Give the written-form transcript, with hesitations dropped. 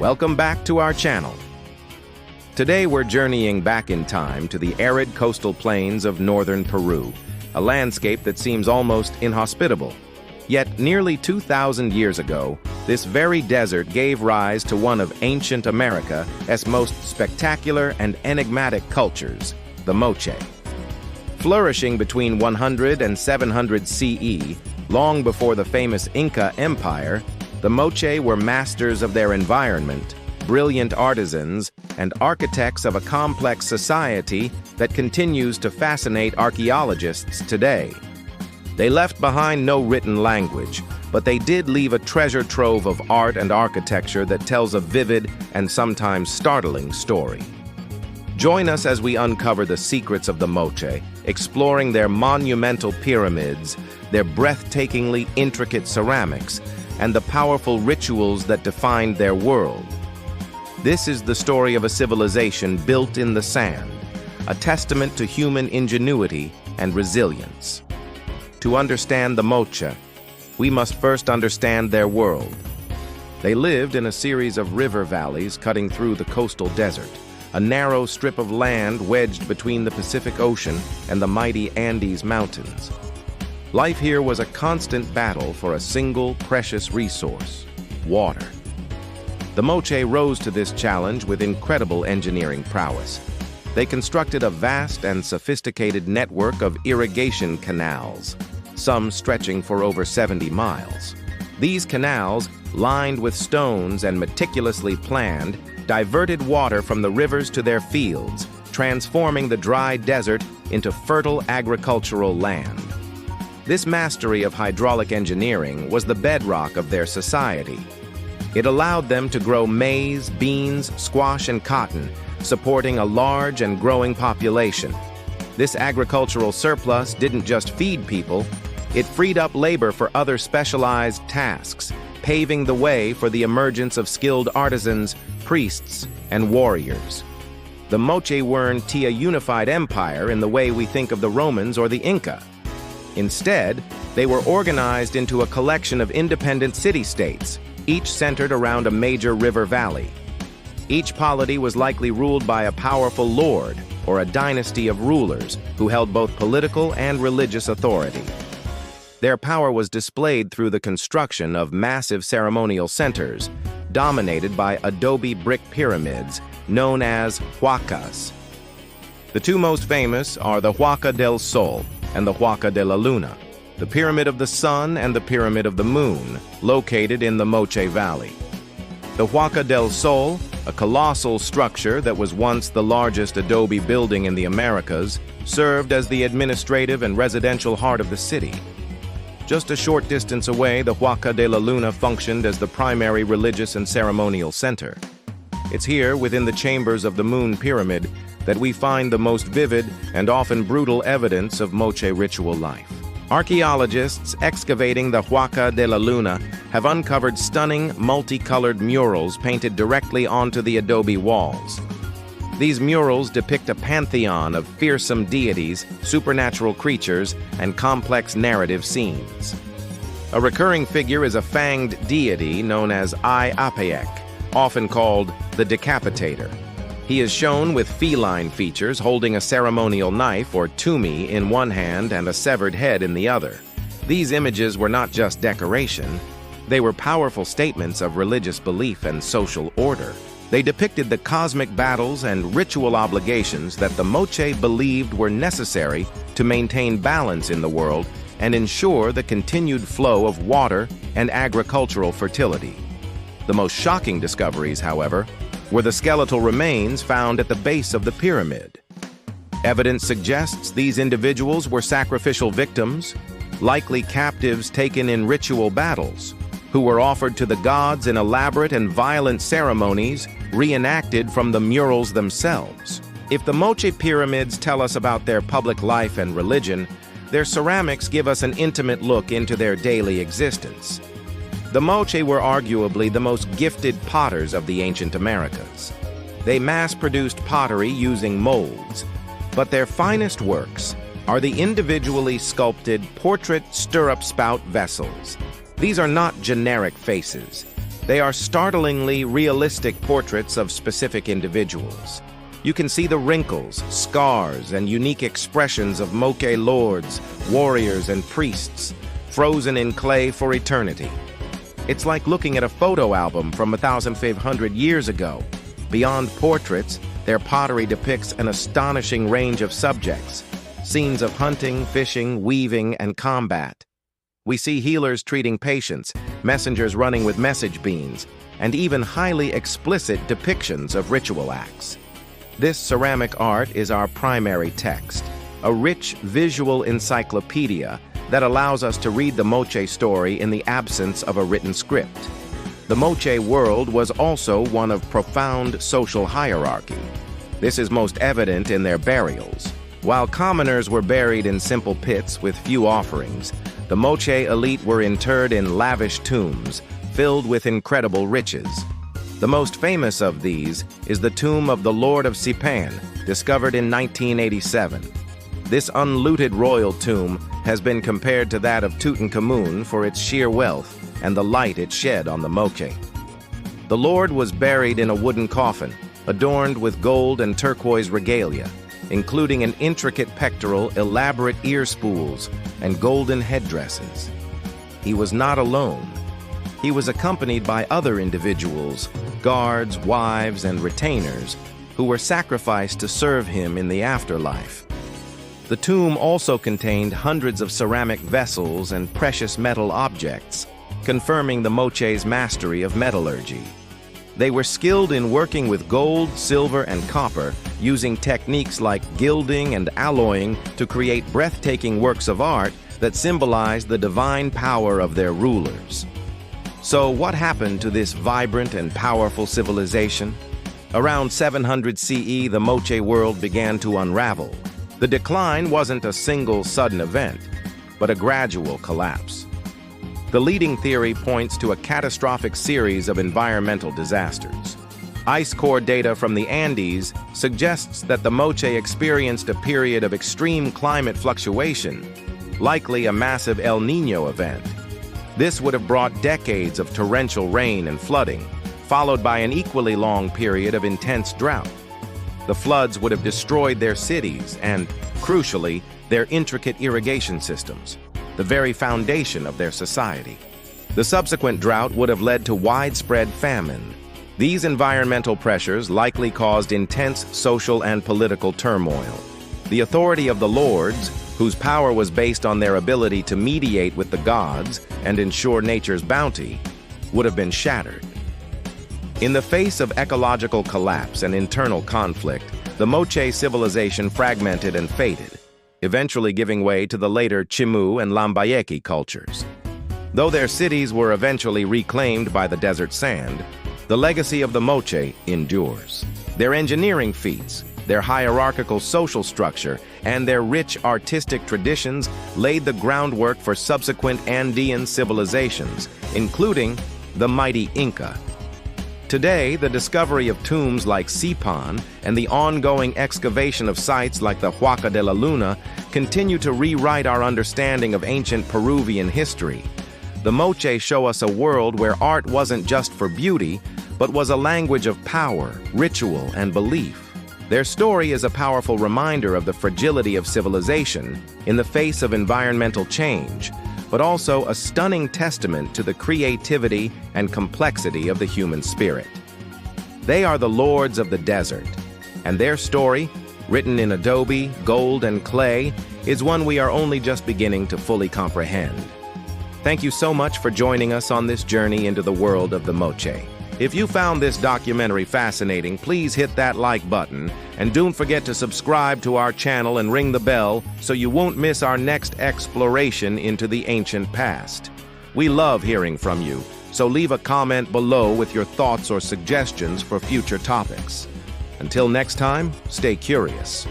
Welcome back to our channel. Today we're journeying back in time to the arid coastal plains of northern Peru, a landscape that seems almost inhospitable. Yet nearly 2,000 years ago, this very desert gave rise to one of ancient America's most spectacular and enigmatic cultures, the Moche. Flourishing between 100 and 700 CE, long before the famous Inca Empire, the Moche were masters of their environment, brilliant artisans, and architects of a complex society that continues to fascinate archaeologists today. They left behind no written language, but they did leave a treasure trove of art and architecture that tells a vivid and sometimes startling story. Join us as we uncover the secrets of the Moche, exploring their monumental pyramids, their breathtakingly intricate ceramics, and the powerful rituals that defined their world. This is the story of a civilization built in the sand, a testament to human ingenuity and resilience. To understand the Moche, we must first understand their world. They lived in a series of river valleys cutting through the coastal desert, a narrow strip of land wedged between the Pacific Ocean and the mighty Andes Mountains. Life here was a constant battle for a single precious resource: water. The Moche rose to this challenge with incredible engineering prowess. They constructed a vast and sophisticated network of irrigation canals, some stretching for over 70 miles. These canals, lined with stones and meticulously planned, diverted water from the rivers to their fields, transforming the dry desert into fertile agricultural land. This mastery of hydraulic engineering was the bedrock of their society. It allowed them to grow maize, beans, squash, and cotton, supporting a large and growing population. This agricultural surplus didn't just feed people, it freed up labor for other specialized tasks, paving the way for the emergence of skilled artisans, priests, and warriors. The Moche weren't a unified empire in the way we think of the Romans or the Inca. Instead, they were organized into a collection of independent city-states, each centered around a major river valley. Each polity was likely ruled by a powerful lord or a dynasty of rulers who held both political and religious authority. Their power was displayed through the construction of massive ceremonial centers, dominated by adobe brick pyramids known as huacas. The two most famous are the Huaca del Sol and the Huaca de la Luna, the Pyramid of the Sun and the Pyramid of the Moon, located in the Moche Valley. The Huaca del Sol, a colossal structure that was once the largest adobe building in the Americas, served as the administrative and residential heart of the city. Just a short distance away, the Huaca de la Luna functioned as the primary religious and ceremonial center. It's here, within the chambers of the Moon Pyramid, that we find the most vivid and often brutal evidence of Moche ritual life. Archaeologists excavating the Huaca de la Luna have uncovered stunning, multicolored murals painted directly onto the adobe walls. These murals depict a pantheon of fearsome deities, supernatural creatures, and complex narrative scenes. A recurring figure is a fanged deity known as Apayek, often called the Decapitator. He is shown with feline features, holding a ceremonial knife or tumi in one hand and a severed head in the other. These images were not just decoration, they were powerful statements of religious belief and social order. They depicted the cosmic battles and ritual obligations that the Moche believed were necessary to maintain balance in the world and ensure the continued flow of water and agricultural fertility. The most shocking discoveries, however, were the skeletal remains found at the base of the pyramid. Evidence suggests these individuals were sacrificial victims, likely captives taken in ritual battles, who were offered to the gods in elaborate and violent ceremonies reenacted from the murals themselves. If the Moche pyramids tell us about their public life and religion, their ceramics give us an intimate look into their daily existence. The Moche were arguably the most gifted potters of the ancient Americas. They mass-produced pottery using molds, but their finest works are the individually sculpted portrait stirrup spout vessels. These are not generic faces. They are startlingly realistic portraits of specific individuals. You can see the wrinkles, scars, and unique expressions of Moche lords, warriors, and priests, frozen in clay for eternity. It's like looking at a photo album from 1,500 years ago. Beyond portraits, their pottery depicts an astonishing range of subjects, scenes of hunting, fishing, weaving, and combat. We see healers treating patients, messengers running with message beans, and even highly explicit depictions of ritual acts. This ceramic art is our primary text, a rich visual encyclopedia that allows us to read the Moche story in the absence of a written script. The Moche world was also one of profound social hierarchy. This is most evident in their burials. While commoners were buried in simple pits with few offerings, the Moche elite were interred in lavish tombs filled with incredible riches. The most famous of these is the tomb of the Lord of Sipan, discovered in 1987. This unlooted royal tomb has been compared to that of Tutankhamun for its sheer wealth and the light it shed on the Moche. The Lord was buried in a wooden coffin, adorned with gold and turquoise regalia, including an intricate pectoral, elaborate ear spools, and golden headdresses. He was not alone. He was accompanied by other individuals, guards, wives, and retainers, who were sacrificed to serve him in the afterlife. The tomb also contained hundreds of ceramic vessels and precious metal objects, confirming the Moche's mastery of metallurgy. They were skilled in working with gold, silver, and copper, using techniques like gilding and alloying to create breathtaking works of art that symbolize the divine power of their rulers. So what happened to this vibrant and powerful civilization? Around 700 CE, the Moche world began to unravel. The decline wasn't a single sudden event, but a gradual collapse. The leading theory points to a catastrophic series of environmental disasters. Ice core data from the Andes suggests that the Moche experienced a period of extreme climate fluctuation, likely a massive El Niño event. This would have brought decades of torrential rain and flooding, followed by an equally long period of intense drought. The floods would have destroyed their cities and, crucially, their intricate irrigation systems, the very foundation of their society. The subsequent drought would have led to widespread famine. These environmental pressures likely caused intense social and political turmoil. The authority of the lords, whose power was based on their ability to mediate with the gods and ensure nature's bounty, would have been shattered. In the face of ecological collapse and internal conflict, the Moche civilization fragmented and faded, eventually giving way to the later Chimu and Lambayeque cultures. Though their cities were eventually reclaimed by the desert sand, the legacy of the Moche endures. Their engineering feats, their hierarchical social structure, and their rich artistic traditions laid the groundwork for subsequent Andean civilizations, including the mighty Inca. Today, the discovery of tombs like Sipan and the ongoing excavation of sites like the Huaca de la Luna continue to rewrite our understanding of ancient Peruvian history. The Moche show us a world where art wasn't just for beauty, but was a language of power, ritual, and belief. Their story is a powerful reminder of the fragility of civilization in the face of environmental change, but also a stunning testament to the creativity and complexity of the human spirit. They are the lords of the desert, and their story, written in adobe, gold, and clay, is one we are only just beginning to fully comprehend. Thank you so much for joining us on this journey into the world of the Moche. If you found this documentary fascinating, please hit that like button, and don't forget to subscribe to our channel and ring the bell so you won't miss our next exploration into the ancient past. We love hearing from you, so leave a comment below with your thoughts or suggestions for future topics. Until next time, stay curious.